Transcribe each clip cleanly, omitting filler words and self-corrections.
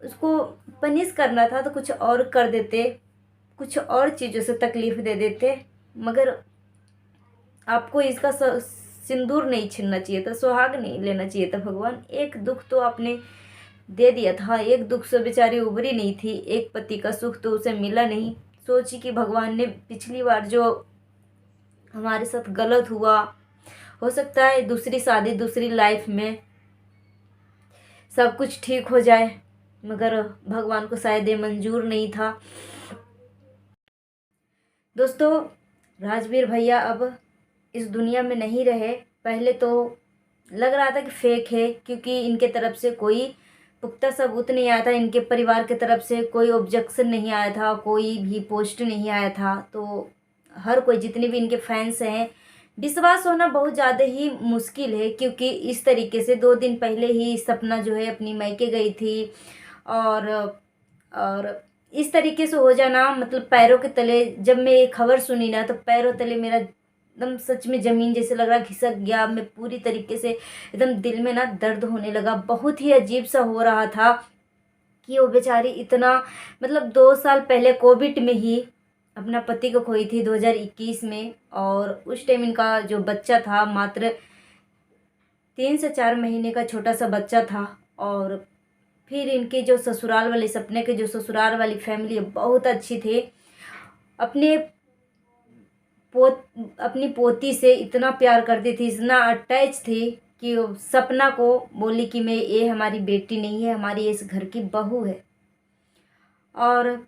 उसको पनिश करना था तो कुछ और कर देते, कुछ और चीज़ों से तकलीफ़ दे देते, मगर आपको इसका सिंदूर नहीं छीनना चाहिए था, सुहाग नहीं लेना चाहिए था। भगवान, एक दुख तो आपने दे दिया था, एक दुख से बेचारी उभरी नहीं थी, एक पति का सुख तो उसे मिला नहीं। सोची कि भगवान ने पिछली बार जो हमारे साथ गलत हुआ, हो सकता है दूसरी शादी, दूसरी लाइफ में सब कुछ ठीक हो जाए, मगर भगवान को शायद ये मंजूर नहीं था। दोस्तों, राजवीर भैया अब इस दुनिया में नहीं रहे। पहले तो लग रहा था कि फेक है, क्योंकि इनके तरफ से कोई पुख्ता सबूत नहीं आया था, इनके परिवार की तरफ से कोई ऑब्जेक्शन नहीं आया था, कोई भी पोस्ट नहीं आया था। तो हर कोई, जितने भी इनके फैंस हैं, विश्वास होना बहुत ज़्यादा ही मुश्किल है, क्योंकि इस तरीके से 2 दिन पहले ही सपना जो है अपनी मायके गई थी, और इस तरीके से हो जाना, मतलब पैरों के तले, जब मैं ये खबर सुनी ना तो पैरों तले मेरा एकदम सच में ज़मीन जैसे लग रहा खिसक गया। मैं पूरी तरीके से एकदम दिल में ना दर्द होने लगा, बहुत ही अजीब सा हो रहा था कि वो बेचारी इतना, मतलब 2 साल पहले कोविड में ही अपना पति को खोई थी 2021 में, और उस टाइम इनका जो बच्चा था मात्र 3 से 4 महीने का छोटा सा बच्चा था। और फिर इनके जो ससुराल वाले, सपने के जो ससुराल वाली फैमिली है, बहुत अच्छी थी। अपने अपनी पोती से इतना प्यार करती थी, इतना अटैच थी कि वो सपना को बोली कि मैं, ये हमारी बेटी नहीं है, हमारी इस घर की बहू है। और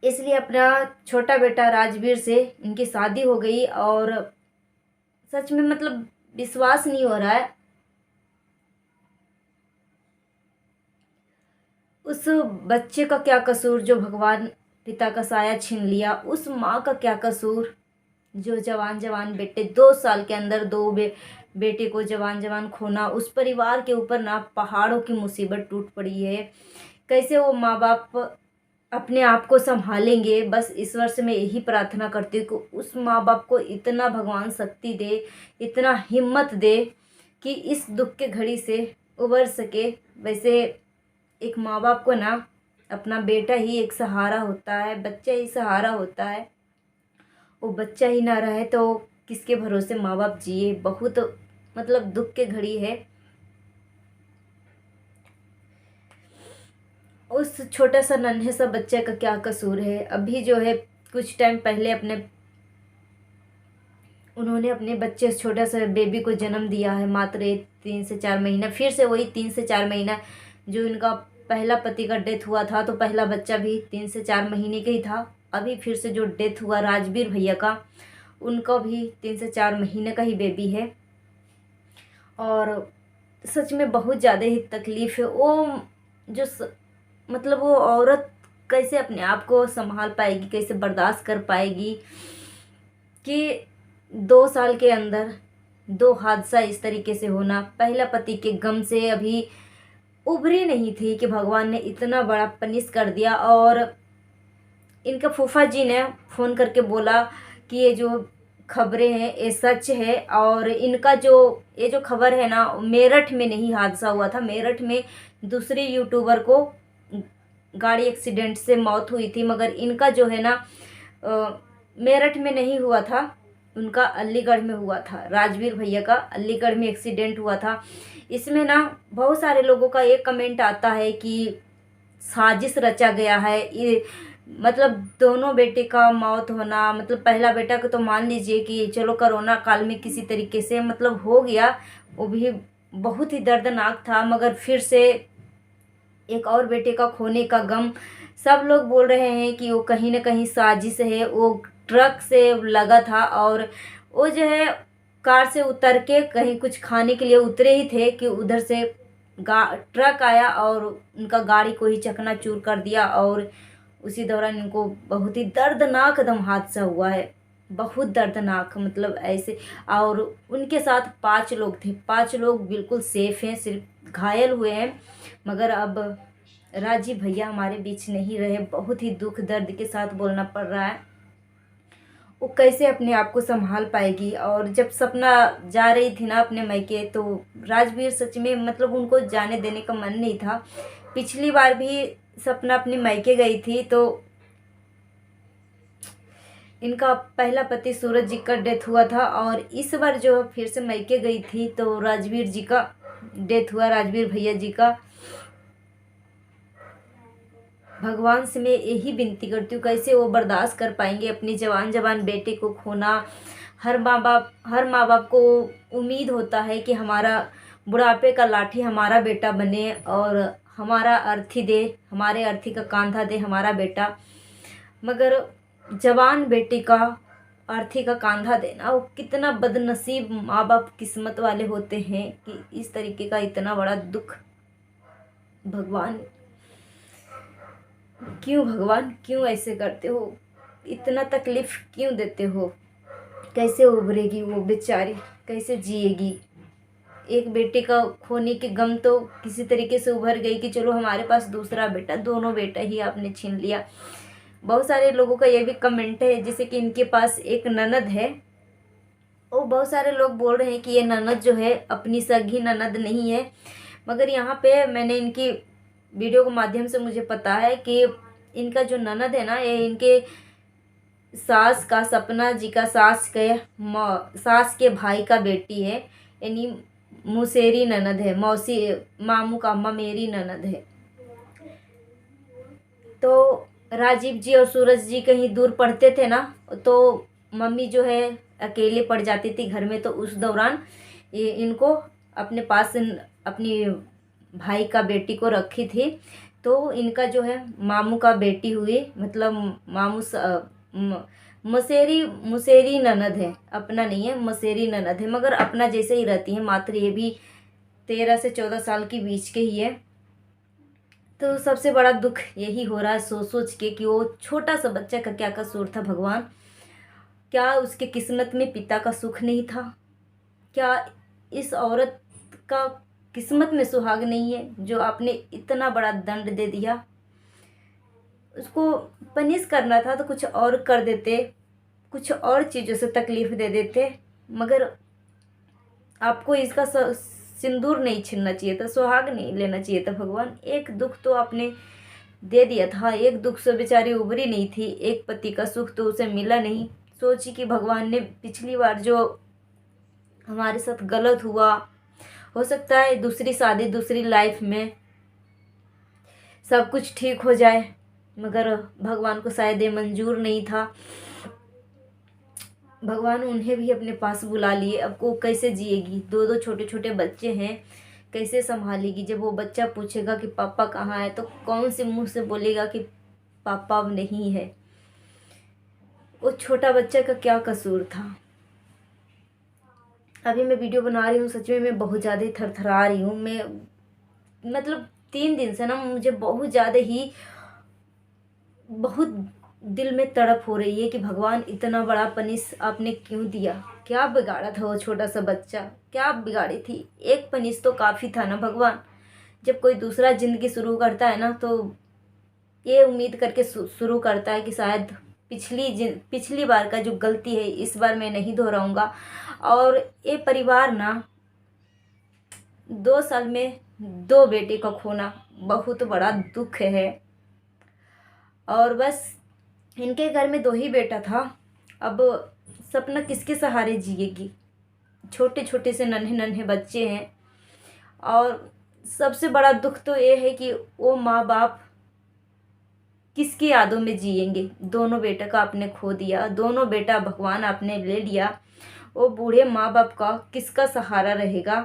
इसलिए अपना छोटा बेटा राजवीर से इनकी शादी हो गई, और सच में मतलब विश्वास नहीं हो रहा है, उस बच्चे का क्या कसूर जो भगवान पिता का साया छीन लिया, उस माँ का क्या कसूर जो जवान जवान बेटे, 2 साल के अंदर दो बेटे को जवान जवान खोना, उस परिवार के ऊपर ना पहाड़ों की मुसीबत टूट पड़ी है। कैसे वो माँ बाप अपने आप को संभालेंगे? बस ईश्वर से मैं यही प्रार्थना करती हूँ कि उस माँ बाप को इतना भगवान शक्ति दे, इतना हिम्मत दे कि इस दुख के घड़ी से उबर सके। वैसे एक माँ बाप को ना अपना बेटा ही एक सहारा होता है, बच्चा ही सहारा होता है। वो बच्चा ही ना रहे तो किसके भरोसे माँ बाप जिए? बहुत मतलब दुख के घड़ी है। उस छोटा सा नन्हे सा बच्चे का क्या कसूर है? अभी जो है कुछ टाइम पहले उन्होंने अपने बच्चे, छोटा सा बेबी को जन्म दिया है, मात्र 3 से 4 महीना। फिर से वही 3 से 4 महीना, जो इनका पहला पति का डेथ हुआ था तो पहला बच्चा भी 3 से 4 महीने का ही था। अभी फिर से जो डेथ हुआ राजवीर भैया का, उनका भी 3 से 4 महीने का ही बेबी है। और सच में बहुत ज़्यादा ही तकलीफ़ है। वो जो मतलब वो औरत कैसे अपने आप को संभाल पाएगी, कैसे बर्दाश्त कर पाएगी कि 2 साल के अंदर 2 हादसा इस तरीके से होना। पहला पति के गम से अभी उभरी नहीं थी कि भगवान ने इतना बड़ा पनिश कर दिया। और इनका फूफा जी ने फ़ोन करके बोला कि ये जो खबरें हैं ये सच है, और इनका जो ये जो खबर है ना, मेरठ में नहीं हादसा हुआ था, मेरठ में दूसरे यूट्यूबर को गाड़ी एक्सीडेंट से मौत हुई थी, मगर इनका जो है ना मेरठ में नहीं हुआ था, उनका अलीगढ़ में हुआ था। राजवीर भैया का अलीगढ़ में एक्सीडेंट हुआ था। इसमें ना बहुत सारे लोगों का एक कमेंट आता है कि साजिश रचा गया है। ये मतलब दोनों बेटे का मौत होना, मतलब पहला बेटा को तो मान लीजिए कि चलो कोरोना काल में किसी तरीके से मतलब हो गया, वो भी बहुत ही दर्दनाक था, मगर फिर से एक और बेटे का खोने का गम। सब लोग बोल रहे हैं कि वो कहीं ना कहीं साजिश है। वो ट्रक से लगा था, और वो जो है कार से उतर के कहीं कुछ खाने के लिए उतरे ही थे कि उधर से ट्रक आया और उनका गाड़ी को ही चकनाचूर कर दिया, और उसी दौरान इनको बहुत ही दर्दनाक एकदम हादसा हुआ है, बहुत दर्दनाक, मतलब ऐसे। और उनके साथ 5 लोग थे, 5 लोग बिल्कुल सेफ हैं, सिर्फ घायल हुए हैं। मगर अब राजीव भैया हमारे बीच नहीं रहे, बहुत ही दुख दर्द के साथ बोलना पड़ रहा है। वो कैसे अपने आप को संभाल पाएगी? और जब सपना जा रही थी ना अपने मायके, तो राजवीर सच में मतलब उनको जाने देने का मन नहीं था, पिछली बार भी सपना अपनी मायके गई थी तो इनका पहला पति सूरज जी का डेथ हुआ था, और इस बार जो फिर से मायके गई थी तो राजवीर जी का डेथ हुआ, राजवीर भैया जी का। भगवान से मैं यही विनती करती हूँ, कैसे वो बर्दाश्त कर पाएंगे अपनी जवान जवान बेटे को खोना। हर माँ बाप को उम्मीद होता है कि हमारा बुढ़ापे का लाठी हमारा बेटा बने और हमारा अर्थी दे, हमारे अर्थी का कांधा दे हमारा बेटा। मगर जवान बेटी का अर्थी का कांधा देना, वो कितना बदनसीब माँ बाप किस्मत वाले होते हैं कि इस तरीके का इतना बड़ा दुख। भगवान क्यों ऐसे करते हो, इतना तकलीफ क्यों देते हो। कैसे उभरेगी वो बेचारी, कैसे जिएगी। एक बेटे का खोने के गम तो किसी तरीके से उभर गई कि चलो हमारे पास दूसरा बेटा, दोनों बेटा ही आपने छीन लिया। बहुत सारे लोगों का ये भी कमेंट है, जैसे कि इनके पास एक ननद है, और बहुत सारे लोग बोल रहे हैं कि ये ननद जो है अपनी सगी ननद नहीं है। मगर यहाँ पे मैंने इनकी वीडियो के माध्यम से मुझे पता है कि इनका जो ननद है ना, ये इनके सास का, सपना जी का सास के भाई का बेटी है, यानी मुसेरी ननद है, मौसी मामू का ममेरी ननद है। तो राजीव जी और सूरज जी कहीं दूर पढ़ते थे ना, तो मम्मी जो है अकेले पड़ जाती थी घर में, तो उस दौरान ये इनको अपने पास अपनी भाई का बेटी को रखी थी। तो इनका जो है मामू का बेटी हुई, मतलब मुसेरी ननद है, अपना नहीं है, मसेरी ननद है, मगर अपना जैसे ही रहती है। मात्र ये भी 13 से 14 साल की बीच के ही है। तो सबसे बड़ा दुख यही हो रहा है सोच सोच के कि वो छोटा सा बच्चा का क्या कसूर था। भगवान, क्या उसके किस्मत में पिता का सुख नहीं था? क्या इस औरत का किस्मत में सुहाग नहीं है जो आपने इतना बड़ा दंड दे दिया? उसको पनिश करना था तो कुछ और कर देते, कुछ और चीज़ों से तकलीफ दे देते, मगर आपको इसका सिंदूर नहीं छीनना चाहिए था, सुहाग नहीं लेना चाहिए था। भगवान, एक दुख तो आपने दे दिया था, एक दुख से बेचारी उभरी नहीं थी, एक पति का सुख तो उसे मिला नहीं। सोची कि भगवान ने पिछली बार जो हमारे साथ गलत हुआ, हो सकता है दूसरी शादी, दूसरी लाइफ में सब कुछ ठीक हो जाए, मगर भगवान को शायद ये मंजूर नहीं था। भगवान उन्हें भी अपने पास बुला लिए। अब वो कैसे जिएगी? दो दो छोटे छोटे बच्चे हैं, कैसे संभालेगी? जब वो बच्चा पूछेगा कि पापा कहाँ है, तो कौन से मुंह से बोलेगा कि पापा अब नहीं है? वो छोटा बच्चा का क्या कसूर था? अभी मैं वीडियो बना रही हूँ, सच में मैं बहुत ज़्यादा थरथरा रही हूँ। मैं मतलब 3 दिन से ना मुझे बहुत ज़्यादा ही, बहुत दिल में तड़प हो रही है कि भगवान, इतना बड़ा पनिश आपने क्यों दिया? क्या बिगाड़ा था वो छोटा सा बच्चा? क्या बिगाड़ी थी? एक पनिश तो काफ़ी था ना भगवान। जब कोई दूसरा ज़िंदगी शुरू करता है ना, तो ये उम्मीद करके शुरू करता है कि शायद पिछली बार का जो गलती है इस बार मैं नहीं दोहराऊंगा। और ये परिवार ना 2 साल में 2 बेटे का खोना बहुत बड़ा दुख है। और बस इनके घर में 2 ही बेटा था। अब सपना किसके सहारे जिएगी? छोटे छोटे से नन्हे नन्हे बच्चे हैं, और सबसे बड़ा दुख तो ये है कि वो माँ बाप किसकी यादों में जिएंगे? दोनों बेटा का आपने खो दिया, दोनों बेटा भगवान आपने ले लिया। वो बूढ़े माँ बाप का किसका सहारा रहेगा?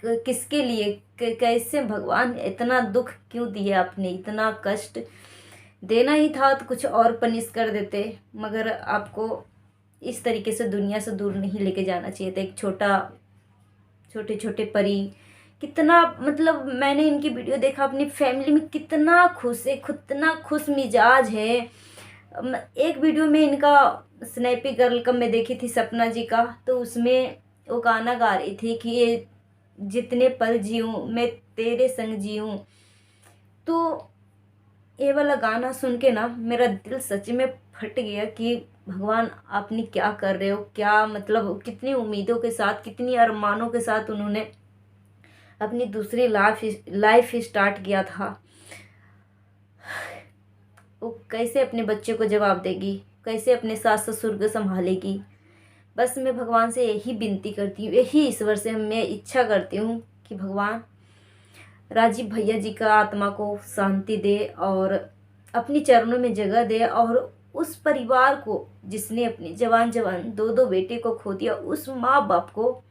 किसके लिए? कैसे? भगवान, इतना दुख क्यों दिया आपने? इतना कष्ट देना ही था तो कुछ और पनिश कर देते, मगर आपको इस तरीके से दुनिया से दूर नहीं लेके जाना चाहिए था। एक छोटे छोटे परी, कितना मतलब मैंने इनकी वीडियो देखा, अपनी फैमिली में कितना खुश है, कितना खुश मिजाज है। एक वीडियो में इनका स्नैपी गर्ल का मैं देखी थी, सपना जी का, तो उसमें वो गाना गा रही थी कि ये जितने पल जीऊँ मैं तेरे संग जीऊँ। तो ये वाला गाना सुन के ना मेरा दिल सच में फट गया कि भगवान, आपने क्या कर रहे हो? क्या मतलब कितनी उम्मीदों के साथ, कितनी अरमानों के साथ उन्होंने अपनी दूसरी लाइफ स्टार्ट किया था, वो कैसे अपने बच्चे को जवाब देगी, कैसे अपने सास ससुर को संभालेगी। बस मैं भगवान से यही विनती करती हूँ, यही ईश्वर से मैं इच्छा करती हूँ कि भगवान राजीव भैया जी का आत्मा को शांति दे और अपनी चरणों में जगह दे, और उस परिवार को जिसने अपने जवान जवान दो दो बेटे को खो दिया, उस माँ बाप को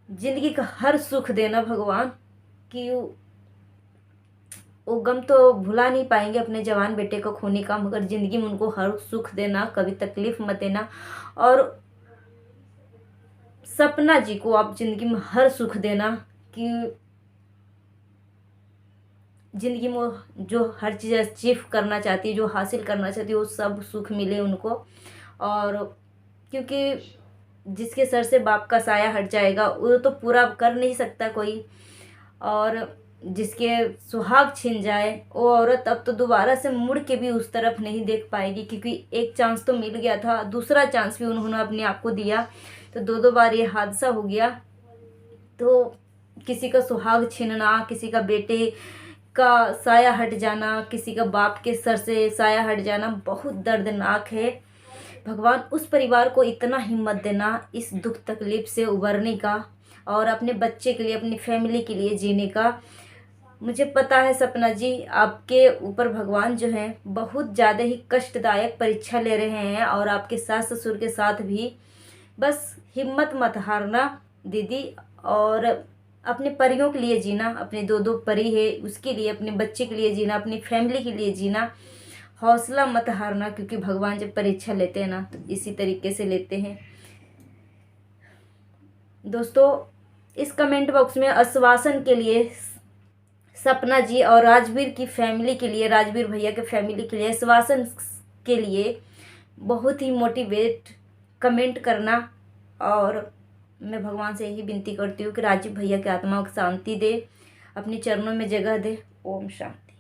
जिंदगी का हर सुख देना भगवान, कि वो गम तो भुला नहीं पाएंगे अपने जवान बेटे को खोने का, मगर ज़िंदगी में उनको हर सुख देना, कभी तकलीफ़ मत देना। और सपना जी को आप ज़िंदगी में हर सुख देना, कि ज़िंदगी में जो हर चीज़ अचीव करना चाहती है, जो हासिल करना चाहती है, वो सब सुख मिले उनको। और क्योंकि जिसके सर से बाप का साया हट जाएगा वो तो पूरा कर नहीं सकता कोई, और जिसके सुहाग छिन जाए वो औरत अब तो दोबारा से मुड़ के भी उस तरफ नहीं देख पाएगी, क्योंकि एक चांस तो मिल गया था, दूसरा चांस भी उन्होंने अपने आप को दिया, तो दो दो बार ये हादसा हो गया। तो किसी का सुहाग छीनना, किसी का बेटे का साया हट जाना, किसी का बाप के सर से साया हट जाना बहुत दर्दनाक है। भगवान उस परिवार को इतना हिम्मत देना इस दुख तकलीफ से उबरने का, और अपने बच्चे के लिए, अपनी फैमिली के लिए जीने का। मुझे पता है सपना जी, आपके ऊपर भगवान जो है बहुत ज़्यादा ही कष्टदायक परीक्षा ले रहे हैं, और आपके सास ससुर के साथ भी। बस हिम्मत मत हारना दीदी, और अपने परियों के लिए जीना, अपने दो दो परी है उसके लिए, अपने बच्चे के लिए जीना, अपनी फैमिली के लिए जीना। हौसला मत हारना, क्योंकि भगवान जब परीक्षा लेते हैं ना तो इसी तरीके से लेते हैं। दोस्तों, इस कमेंट बॉक्स में आश्वासन के लिए सपना जी और राजवीर की फैमिली के लिए, राजवीर भैया के फैमिली के लिए आश्वासन के लिए बहुत ही मोटिवेट कमेंट करना। और मैं भगवान से यही विनती करती हूँ कि राजीव भैया की आत्मा को शांति दे, अपने चरणों में जगह दे। ओम शांति।